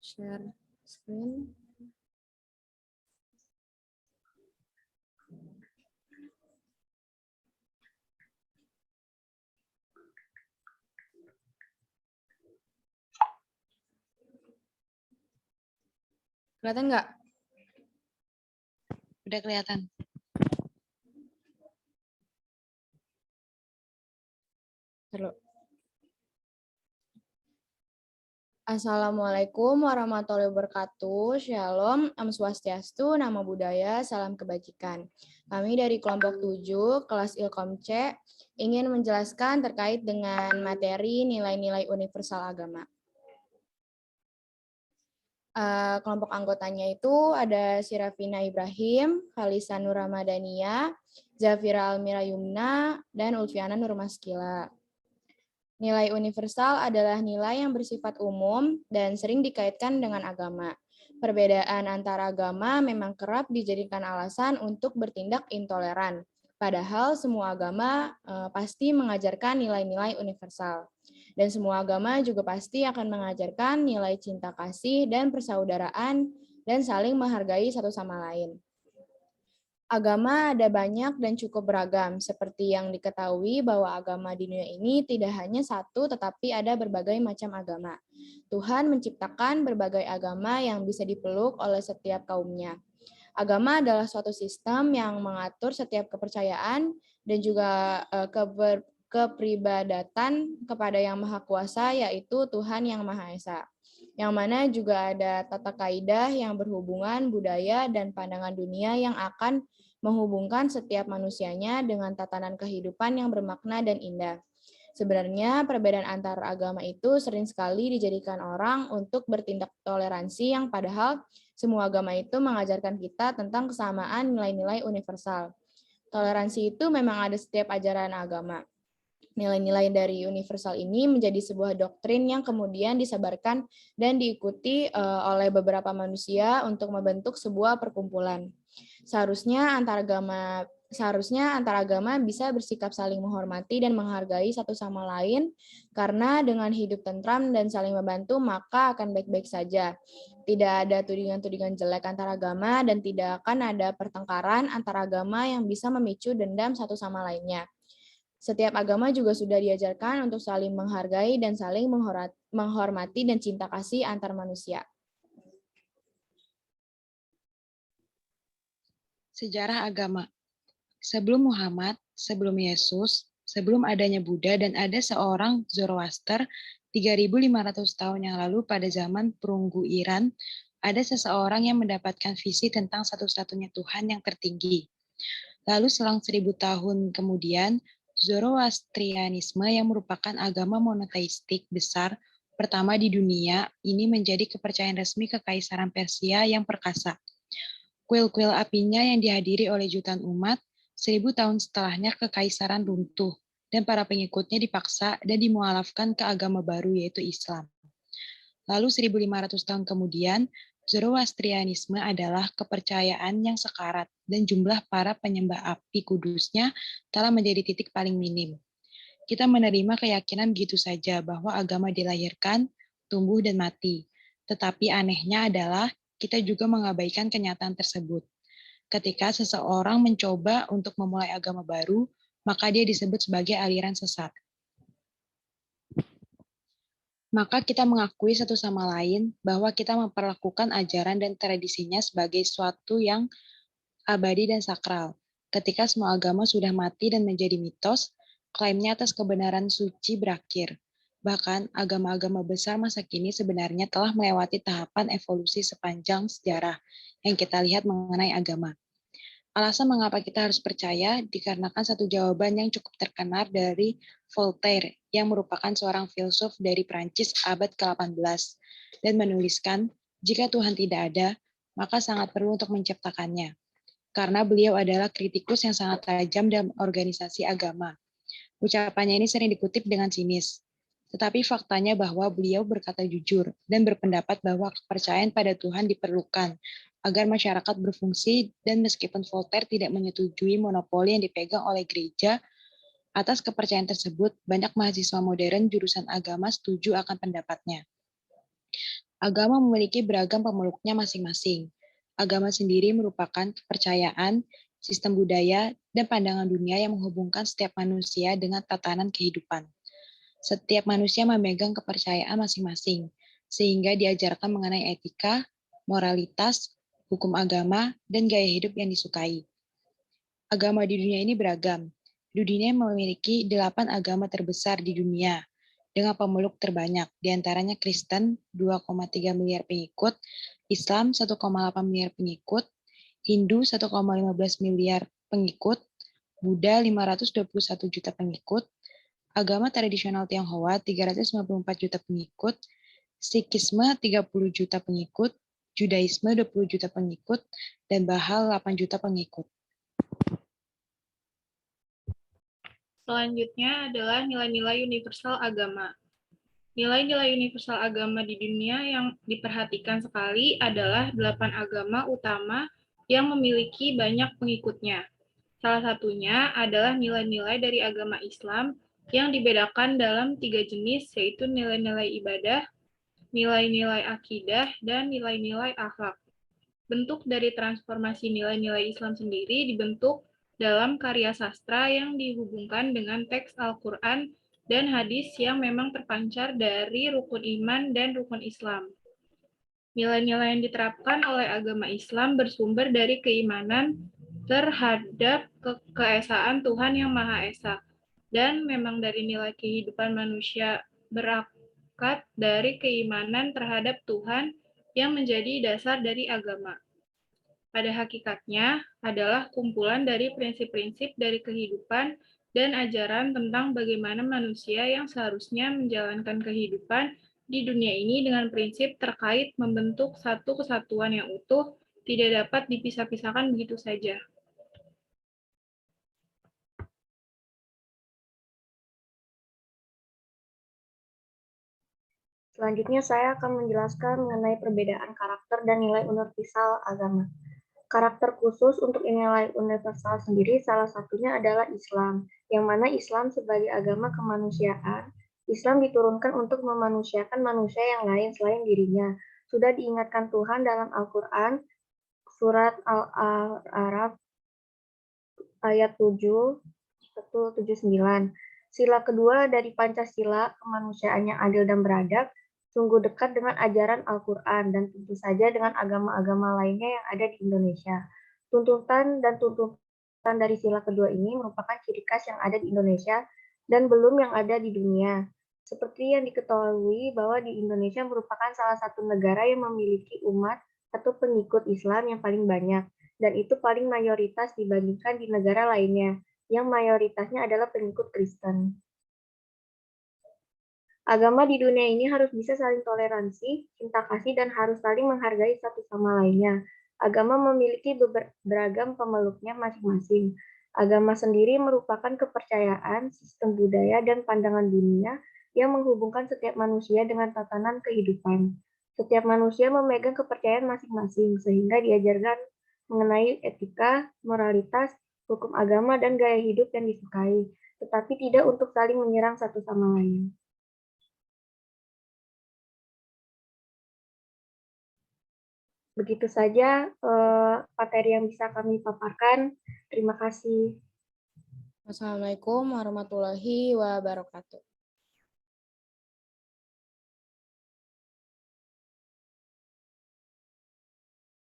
Share screen. Kelihatan nggak? Udah kelihatan. Halo. Assalamualaikum warahmatullahi wabarakatuh. Shalom, Om Swastiastu, Namo Buddhaya, Salam Kebajikan. Kami dari kelompok 7, kelas Ilkom C, ingin menjelaskan terkait dengan materi nilai-nilai universal agama. Kelompok anggotanya itu ada Sirafina Ibrahim, Khalisa Nur Ramadania, Zafira Almira Yumna, dan Ulfiana Nur Maskila. Nilai universal adalah nilai yang bersifat umum dan sering dikaitkan dengan agama. Perbedaan antara agama memang kerap dijadikan alasan untuk bertindak intoleran. Padahal semua agama pasti mengajarkan nilai-nilai universal. Dan semua agama juga pasti akan mengajarkan nilai cinta kasih dan persaudaraan dan saling menghargai satu sama lain. Agama ada banyak dan cukup beragam, seperti yang diketahui bahwa agama di dunia ini tidak hanya satu, tetapi ada berbagai macam agama. Tuhan menciptakan berbagai agama yang bisa dipeluk oleh setiap kaumnya. Agama adalah suatu sistem yang mengatur setiap kepercayaan dan juga kepribadatan kepada Yang Maha Kuasa, yaitu Tuhan Yang Maha Esa. Yang mana juga ada tata kaidah yang berhubungan budaya dan pandangan dunia yang akan menghubungkan setiap manusianya dengan tatanan kehidupan yang bermakna dan indah. Sebenarnya perbedaan antar agama itu sering sekali dijadikan orang untuk bertindak toleransi yang padahal semua agama itu mengajarkan kita tentang kesamaan nilai-nilai universal. Toleransi itu memang ada setiap ajaran agama. Nilai-nilai dari universal ini menjadi sebuah doktrin yang kemudian disebarkan dan diikuti oleh beberapa manusia untuk membentuk sebuah perkumpulan. Seharusnya antar agama bisa bersikap saling menghormati dan menghargai satu sama lain, karena dengan hidup tentram dan saling membantu maka akan baik-baik saja. Tidak ada tudingan-tudingan jelek antar agama dan tidak akan ada pertengkaran antar agama yang bisa memicu dendam satu sama lainnya. Setiap agama juga sudah diajarkan untuk saling menghargai dan saling menghormati dan cinta kasih antar manusia. Sejarah agama. Sebelum Muhammad, sebelum Yesus, sebelum adanya Buddha dan ada seorang Zoroaster 3.500 tahun yang lalu pada zaman perunggu Iran, ada seseorang yang mendapatkan visi tentang satu-satunya Tuhan yang tertinggi. Lalu selang 1.000 tahun kemudian, Zoroastrianisme yang merupakan agama monoteistik besar pertama di dunia ini menjadi kepercayaan resmi Kekaisaran Persia yang perkasa. Kuil-kuil apinya yang dihadiri oleh jutaan umat, 1.000 tahun setelahnya kekaisaran runtuh, dan para pengikutnya dipaksa dan dimualafkan ke agama baru yaitu Islam. Lalu 1.500 tahun kemudian, Zoroastrianisme adalah kepercayaan yang sekarat dan jumlah para penyembah api kudusnya telah menjadi titik paling minim. Kita menerima keyakinan begitu saja bahwa agama dilahirkan, tumbuh, dan mati. Tetapi anehnya adalah kita juga mengabaikan kenyataan tersebut. Ketika seseorang mencoba untuk memulai agama baru, maka dia disebut sebagai aliran sesat. Maka kita mengakui satu sama lain bahwa kita memperlakukan ajaran dan tradisinya sebagai suatu yang abadi dan sakral. Ketika semua agama sudah mati dan menjadi mitos, klaimnya atas kebenaran suci berakhir. Bahkan agama-agama besar masa kini sebenarnya telah melewati tahapan evolusi sepanjang sejarah yang kita lihat mengenai agama. Alasan mengapa kita harus percaya dikarenakan satu jawaban yang cukup terkenal dari Voltaire yang merupakan seorang filsuf dari Prancis abad ke-18 dan menuliskan, jika Tuhan tidak ada, maka sangat perlu untuk menciptakannya. Karena beliau adalah kritikus yang sangat tajam dalam organisasi agama. Ucapannya ini sering dikutip dengan sinis. Tetapi faktanya bahwa beliau berkata jujur dan berpendapat bahwa kepercayaan pada Tuhan diperlukan agar masyarakat berfungsi, dan meskipun Voltaire tidak menyetujui monopoli yang dipegang oleh gereja atas kepercayaan tersebut, banyak mahasiswa modern jurusan agama setuju akan pendapatnya. Agama memiliki beragam pemeluknya masing-masing. Agama sendiri merupakan kepercayaan, sistem budaya, dan pandangan dunia yang menghubungkan setiap manusia dengan tatanan kehidupan. Setiap manusia memegang kepercayaan masing-masing, sehingga diajarkan mengenai etika, moralitas, hukum agama, dan gaya hidup yang disukai. Agama di dunia ini beragam. Dunia memiliki 8 agama terbesar di dunia, dengan pemeluk terbanyak, diantaranya Kristen 2,3 miliar pengikut, Islam 1,8 miliar pengikut, Hindu 1,15 miliar pengikut, Buddha 521 juta pengikut, agama tradisional Tionghoa 394 juta pengikut, Sikhisme 30 juta pengikut, Judaisme 20 juta pengikut, dan Baha 8 juta pengikut. Selanjutnya adalah nilai-nilai universal agama. Nilai-nilai universal agama di dunia yang diperhatikan sekali adalah 8 agama utama yang memiliki banyak pengikutnya. Salah satunya adalah nilai-nilai dari agama Islam yang dibedakan dalam 3 jenis, yaitu nilai-nilai ibadah, nilai-nilai akidah, dan nilai-nilai akhlak. Bentuk dari transformasi nilai-nilai Islam sendiri dibentuk dalam karya sastra yang dihubungkan dengan teks Al-Quran dan hadis yang memang terpancar dari rukun iman dan rukun Islam. Nilai-nilai yang diterapkan oleh agama Islam bersumber dari keimanan terhadap keesaan Tuhan Yang Maha Esa, dan memang dari nilai kehidupan manusia berakat dari keimanan terhadap Tuhan yang menjadi dasar dari agama. Pada hakikatnya adalah kumpulan dari prinsip-prinsip dari kehidupan dan ajaran tentang bagaimana manusia yang seharusnya menjalankan kehidupan di dunia ini dengan prinsip terkait membentuk satu kesatuan yang utuh, tidak dapat dipisah-pisahkan begitu saja. Selanjutnya saya akan menjelaskan mengenai perbedaan karakter dan nilai universal agama. Karakter khusus untuk nilai universal sendiri salah satunya adalah Islam, yang mana Islam sebagai agama kemanusiaan, Islam diturunkan untuk memanusiakan manusia yang lain selain dirinya. Sudah diingatkan Tuhan dalam Al-Quran, surat Al-A'raf ayat 779. Sila kedua dari Pancasila, kemanusiaan yang adil dan beradab, sungguh dekat dengan ajaran Al-Quran dan tentu saja dengan agama-agama lainnya yang ada di Indonesia. Tuntutan dari sila kedua ini merupakan ciri khas yang ada di Indonesia dan belum yang ada di dunia. Seperti yang diketahui bahwa di Indonesia merupakan salah satu negara yang memiliki umat atau pengikut Islam yang paling banyak, dan itu paling mayoritas dibandingkan di negara lainnya, yang mayoritasnya adalah pengikut Kristen. Agama di dunia ini harus bisa saling toleransi, cinta kasih, dan harus saling menghargai satu sama lainnya. Agama memiliki beragam pemeluknya masing-masing. Agama sendiri merupakan kepercayaan, sistem budaya, dan pandangan dunia yang menghubungkan setiap manusia dengan tatanan kehidupan. Setiap manusia memegang kepercayaan masing-masing, sehingga diajarkan mengenai etika, moralitas, hukum agama, dan gaya hidup yang disukai, tetapi tidak untuk saling menyerang satu sama lain. Begitu saja materi yang bisa kami paparkan. Terima kasih. Wassalamualaikum warahmatullahi wabarakatuh.